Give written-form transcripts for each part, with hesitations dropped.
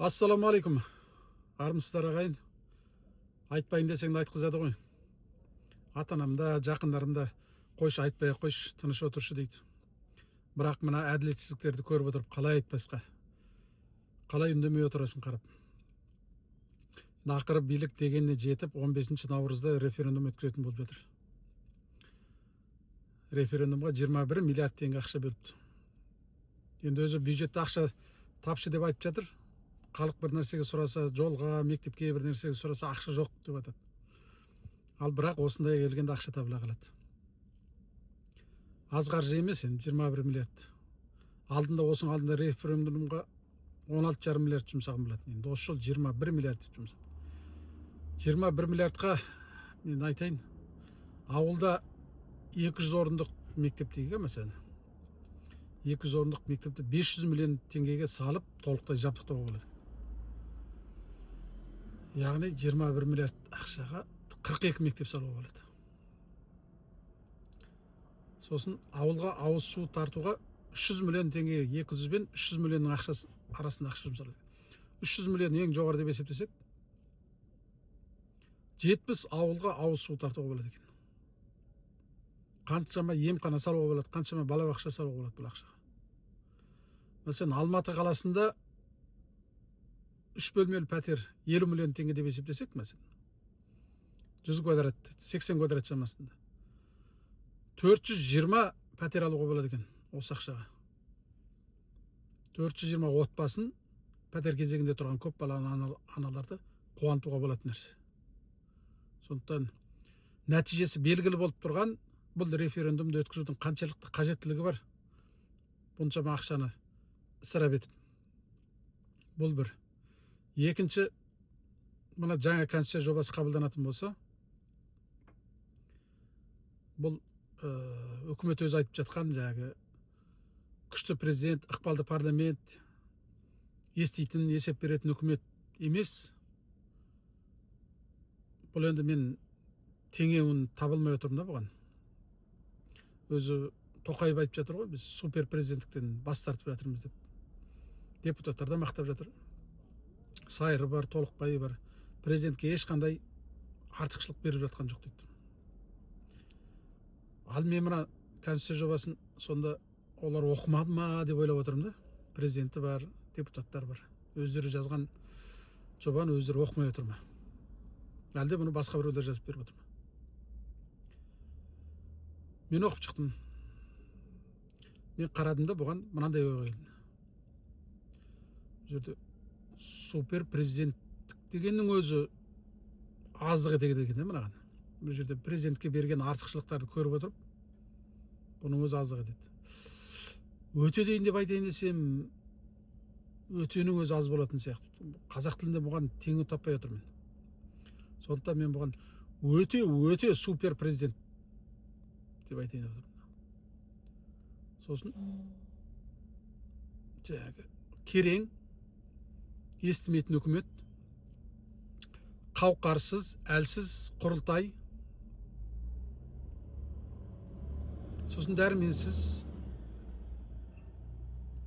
Ассаламу алейкум. Армысыздар ағайын. Айтпайын десең де айтқызады ғой. Ата-анам да, жақындарым да қойшы айтпай ақ қойшы, тыныш отыршы дейді. Бірақ мына әділетсіздіктерді көріп отырып қалай айтпасқа? Қалай үндемей отырасың қарап? Ақыры билік дегеніне жетіп 15 наурызда референдум өткізетін болып жатыр. Референдумға 21 миллиард теңге ақша бөліпті. Енді өзі бюджетте ақша тапшы деп айтып жатыр. Халық бір нәрсеге сұраса, жолға, мектепке бір нәрсеге сұраса, ақша жоқ деп айтады. Ал бірақ осындай келгенде ақша табыла қалады. Аз қаржы емес енді 21 миллиард. Осының алдында референдумға 16,5 миллиард жұмсаған болатын. Енді осы жол 21 миллиард деп жұмсады. 21 миллиардқа мен айтайын, ауылда 200 орындық мектеп дейік, мәселен. 200 орындық мектепті 500 миллион теңгеге салып, толықтай жабдықтауға болады. Яғни 21 миллиард ақшаға 42 мектеп салуға болады. Сосын ауылға ауыз су тартуға 300 миллион теңгеге 200 бен 300 миллионның ақшасы арасында ақша жұмсалады. 300 миллион ең жоғары деп есептесек, 70 ауылға ауыз су тартуға болады екен. Қаншама емхана салуға болады, қаншама балабақша салуға болады бұл ақшаға. Мәселен, Алматы қаласында 3 бөлмелі пәтер 50 миллион теңге деп есептесек, мәселен, 100 квадрат, 80 квадрат шамасында 420 пәтер алуға болады екен осы ақшаға. 420 отбасын пәтер кезегінде тұрған көп балалы аналарды қуантуға болатын нәрсе. Сондықтан нәтижесі белгілі болып тұрған бұл референдумды өткізудің қаншалықты қажеттілігі бар, бұншама ақшаны ысырап етіп. Бұл бір. Екінші, мына жаңа конституция жобасы қабылданатын болса, бұл үкімет өзі айтып жатқан жаңағы күшті президент, ықпалды парламент, еститін, есеп беретін үкімет емес. Бұл енді мен теңеуін табылмай отырмын да бұған. Өзі Тоқаев айтып жатыр ғой, біз супер президенттіктен бас тартып жатырмыз деп. Депутаттар да мақтап жатыр. Сайры бар, Толықбайы бар. Президентке ешқандай артықшылық беріп жатқан жоқ дейді. Ал мен мына конституция жобасын сонда олар оқымады ма деп ойлап отырмын да. Президенті бар, депутаттар бар. Өздері жазған жобаны өздері оқымай отыр ма? Әлде бұны басқа біреулер жазып беріп отыр ма? Мен оқып шықтым. Мен қарадым да бұған мынандай ой келді. Жерде супер президенттік дегеннің өзі аздық етеді екен мынаған. Бұл жерде президентке берген артықшылықтарды көріп отырып, бұның өзі аздық етеді. Өте дейін деп айтайын десем, өтенің өзі аз болатын сияқты. Қазақ тілінде бұған теңі таппай отырмын. Сондықтан мен бұған өте супер президент деп айтайын деп отырмын. Сосын жаңағы керең, естімейтін үкімет, қауқарсыз, әлсіз құрылтай, сосын дәрменсіз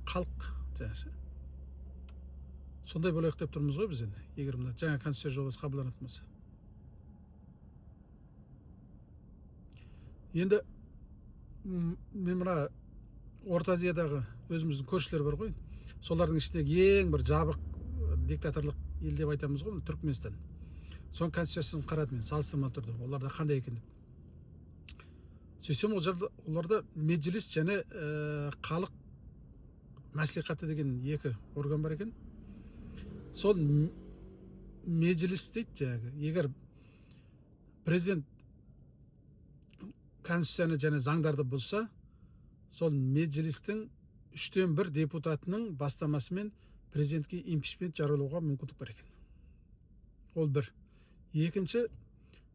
халық жаңағы. Сондай болайық деп тұрмыз ғой біз енді, егер мына жаңа конституция жобасы қабылданатын болса. Енді мен мына Орта Азиядағы өзіміздің көршілер бар ғой. Солардың ішіндегі ең бір жабық диктаторлық ел деп айтамыз ғой, Түркменстан. Соның конституциясын қарадым мен салыстырмалы түрде, оларда қандай екен деп. Сөйтсем оларда меджлис және халық мәслихаты деген екі орган бар екен. Сол меджлис дейді жаңағы, егер президент конституцияны және заңдарды бұзса, сол меджлистің 3/1 депутатының бастамасымен президентке импичмент жариялауға мүмкіндік бар екен. Ол бір. Екінші,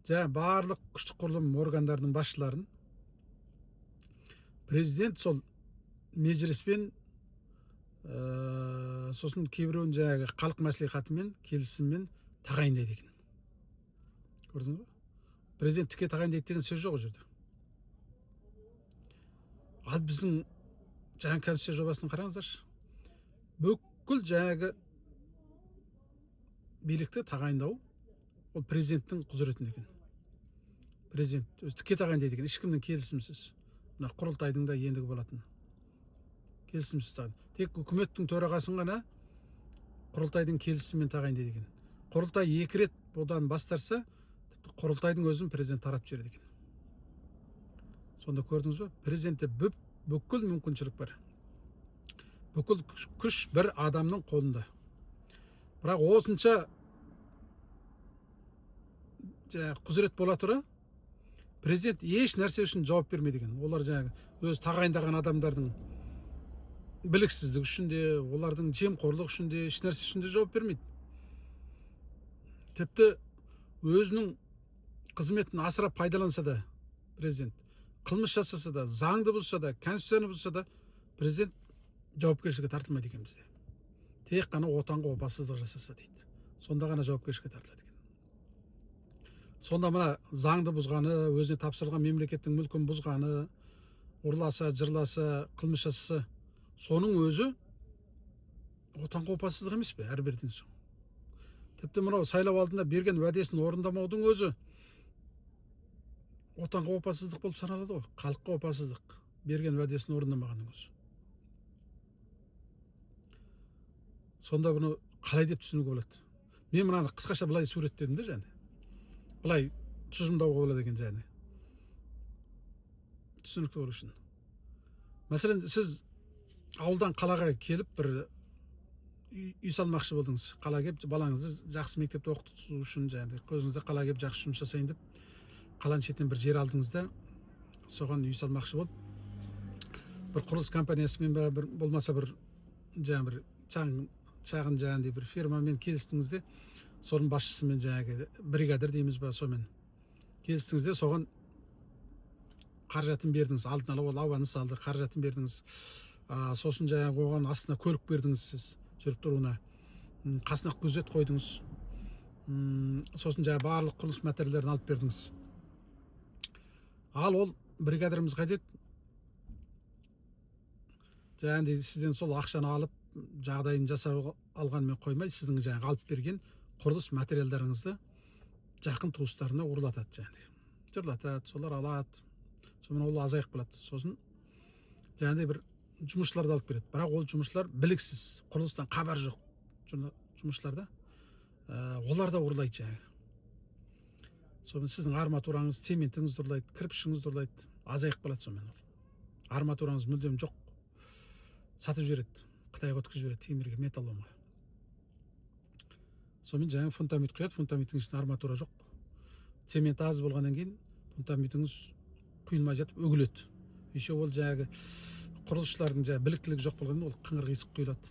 жаңа барлық күштік құрылым органдарының басшыларын президент сол меджлиспен сосын кейбіреуін жаңағы халық мәслихатымен, келісіммен тағайындайды екен. Көрдіңіз бе? Президент тіке тағайындайды деген сөз жоқ ол жерде. Ал біздің жаңа конституция жобасын қараңыздаршы. Бүкіл жаңағы билікті тағайындау ол президенттің құзыретінде екен. Президент өзі тіке тағайындайды екен, ешкімнің келісімсіз. Мына құрылтайдың да ендігі болатын келісімсіз тағайындайды. Тек үкіметтің төрағасын ғана құрылтайдың келісімімен тағайындайды екен. Құрылтай 2 рет одан бас тартса, құрылтайдың өзін президент таратып жібереді екен. Сонда көрдіңіз бе? Президентте бүкіл мүмкіншілік бар. Бүкіл күш бір адамның қолында. Бірақ осынша құзырет бола тұра, президент еш нәрсе үшін жауап бермейді екен. Олар өзі тағайындаған адамдардың біліксіздік үшін де, олардың жемқорлық үшін де, еш нәрсе үшін де жауап бермейді. Тіпті өзінің қызметін асыра пайдаланса да, президент қылмыс жасаса да, заңды бұзса да, конституцияны бұзса да, президент жауапкершілікке тартылмайды екен бізде. Тек қана отанға опасыздық жасаса дейді. Сонда ғана жауапкершілікке тартылады екен. Сонда мына заңды бұзғаны, өзіне тапсырылған мемлекеттің мүлкін бұзғаны, ұрласа, жырласа, қылмыс жасаса, соның өзі отанға опасыздық емес пе? Әрбірден соң. Тіпті мынау сайлау алдында берген уәдесін орындамаудың өзі отанға опасыздық болып саналады ғой. Халыққа опасыздық, берген уәдесін орындамағанның өзі. Сонда бұны қалай деп түсінуге болады? Мен мынаны қысқаша былай суреттедім де және. Былай тұжырымдауға болады екен және. Түсінікті болу үшін. Мәселен, сіз ауылдан қалаға келіп бір үй салмақшы болдыңыз. Қала келіп балаңызды жақсы мектепте оқыту үшін және көзіңізде қала келіп жақсы жұмыс жасайын деп қаланың шетінен бір жер алдыңыз да соған үй салмақшы болып бір құрылыс компаниясымен ба болмаса бір жаңағы бір шағын жаңағындай бір фирмамен келістіңіз де соның басшысымен жаңағы бригадир дейміз ба сомен келістіңіз де соған қаражатын бердіңіз. Алдын ала ол ауаны салды, қаражатын бердіңіз. Сосын жаңағы оған астына көлік бердіңіз сіз жүріп тұруына. Қасына күзет қойдыңыз. Сосын жаңағы барлық құрылыс материалдарын алып бердіңіз. Ал ол бригадиріміз қайтеді? Жаңағындай сізден сол ақшаны алып, жағдайын жасап алғанмен қоймай, сіздің жаңағы алып берген құрылыс материалдарыңызды жақын туыстарына ұрлатады жаңағындай. Жырлатады, солар алады. Сонымен ол азайып қалады. Сосын жаңағындай бір жұмысшыларды алып береді. Бірақ ол жұмысшылар біліксіз, құрылыстан хабар жоқ жұмысшыларда. Олар да ұрлайды жаңағы. Сонымен сіздің арматураңыз, цементіңіз ұрлайды, кірпішіңіз ұрлайды. Азайып қалады сонымен ол. Арматураңыз мүлдем жоқ. Сатып жібереді. Қытайға өткізіп жібереді темірге, металломға. Сонымен жаңағы фундамент құяды, фундаменттің ішінде арматура жоқ. Цемент аз болғаннан кейін фундаментіңіз құйылмай жатып өгіледі. Еще ол жаңағы құрылысшылардың жаңағы біліктілігі жоқ болғанда ол қыңыр қисық құйылады.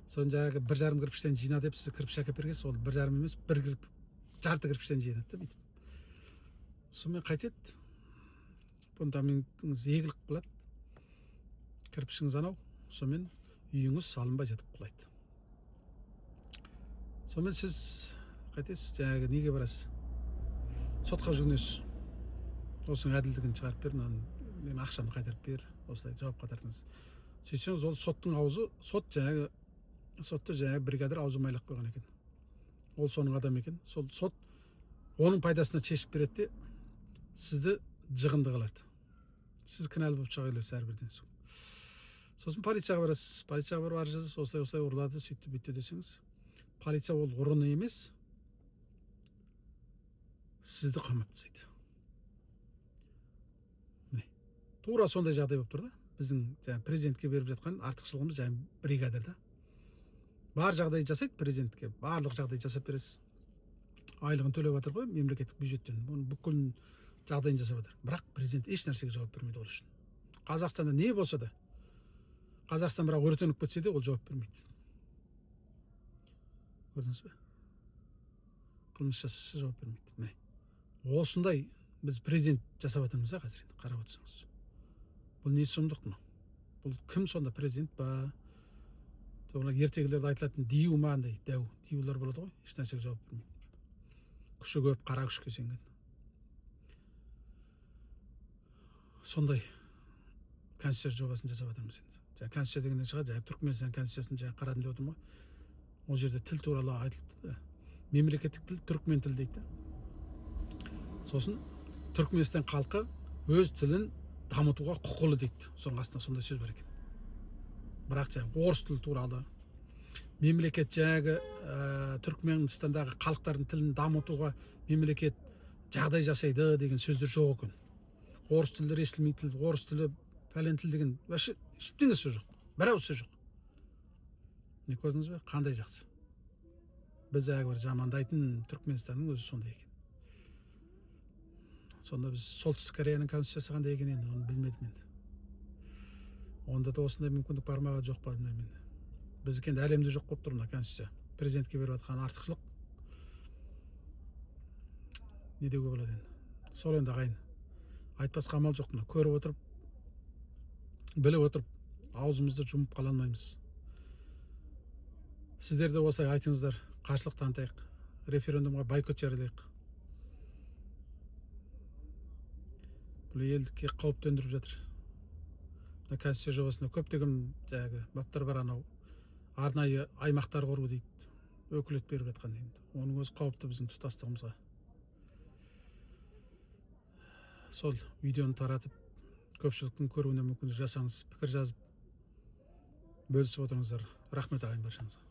Соны жаңағы 1,5 кірпіштен жина деп сіз кірпіш әкеліп бергенсіз, ол 1,5 емес, 1 жарты кірпіштен жинады да бүйтіп. Сонымен қайтеді. Фундаментіңіз егіліп қалады. Кірпішіңіз анау, сонымен үйіңіз салынбай жатып құлайды. Сонымен сіз қайтесіз, жаңағы неге барасыз? Сотқа жүгінесіз. Осының әділдігін шығарып бер, мен ақшамды қайтарып бер, осылай жауапқа тартыңыз. Сөйтсеңіз, ол соттың аузы, сотты жаңағы бригадир аузы майлап қойған екен. Ол соның адам екен. Сол сот оның пайдасына шешіп береді де сізді жығынды қалады. Сіз кінәлі болып шыға келесіз әрбірден соң. Сосын полицияға барасыз. Полицияға барып арыз жазасыз, осылай ұрлады, сөйтті бүйтті десеңіз. Полиция ол ұрыны емес, сізді қамап тастайды. Тура сондай жағдай болып тұр да. Біздің жаңағы президентке беріп жатқан артықшылығымыз жаңағы бригадирда. Бар жағдай жасайды президентке, барлық жағдай жасап бересіз. Айлығын төлеп жатыр ғой мемлекеттік бюджеттен. Оның бүкіл жағдайын жасап жатыр. Бірақ президент еш нәрсеге жауап бермейді ол үшін. Қазақстанда не болса да, Қазақстан бірақ өртеніп кетсе де ол жауап бермейді. Көрдіңіз бе? Қылмыс жасаса жауап бермейді. Міне. Осындай біз президент жасап жатырмыз қазір енді қарап отырсаңыз. Бұл не сұмдық мынау? Бұл кім сонда, президент па? Ертегілерде айтылатын дию ма, андай дәу диюлар болады ғой, еш нәрсеге жауап бермейді. Күші көп, қара күшке сенген. Сондай конституция жобасын жасап жатырмыз енді. Конституция дегеннен шығады, Түркменстан конституциясын қарадым деп отырмын ғой. Ол жерде тіл туралы айтылыпты. Мемлекеттік тіл түрікмен тілі дейді. Сосын Түркменстан халқы өз тілін дамытуға құқылы дейді. Соның астында сондай сөз бар екен. Бірақ жаңағы орыс тілі туралы мемлекет жаңағы Түркменстандағы халықтардың тілін дамытуға мемлекет жағдай жасайды деген сөздер жоқ екен. Орыс тілі ресми тіл, орыс тілі пәлен тіл деген вообще ештеңе сөз жоқ. Бір ауыз сөз жоқ. Не көрдіңіз бе? Қандай жақсы. Біз бір жамандайтын Түркменстанның өзі сондай екен. Сонда біз Солтүстік Кореяның конституциясы қандай екен енді, оны білмедім енді. Онда да осындай мүмкіндік бар ма жоқ па білмеймін енді. Біздікі енді әлемде жоқ болып тұр мына конституция. Президентке беріп жатқан артықшылық. Не деуге болады енді. Сол енді ағайын. Айтпасқа амал жоқ, мына көріп отырып, біліп отырып, аузымызды жұмып қала алмаймыз. Сіздер де осылай айтыңыздар, қарсылық танытайық, референдумға бойкот жариялайық. Бұл елдікке қауіп төндіріп жатыр. Мына конституция жобасында көптеген жаңағы баптар бар, анау арнайы аймақтар құру дейді, өкілет беріп жатқан енді. Оның өзі қауіпті біздің тұтастығымызға. Сол видеоны таратып, көпшіліктің көруіне мүмкіндік жасаңыз, пікір жазып, бөлісіп отырыңыздар. Рахмет ағайын баршаңызға.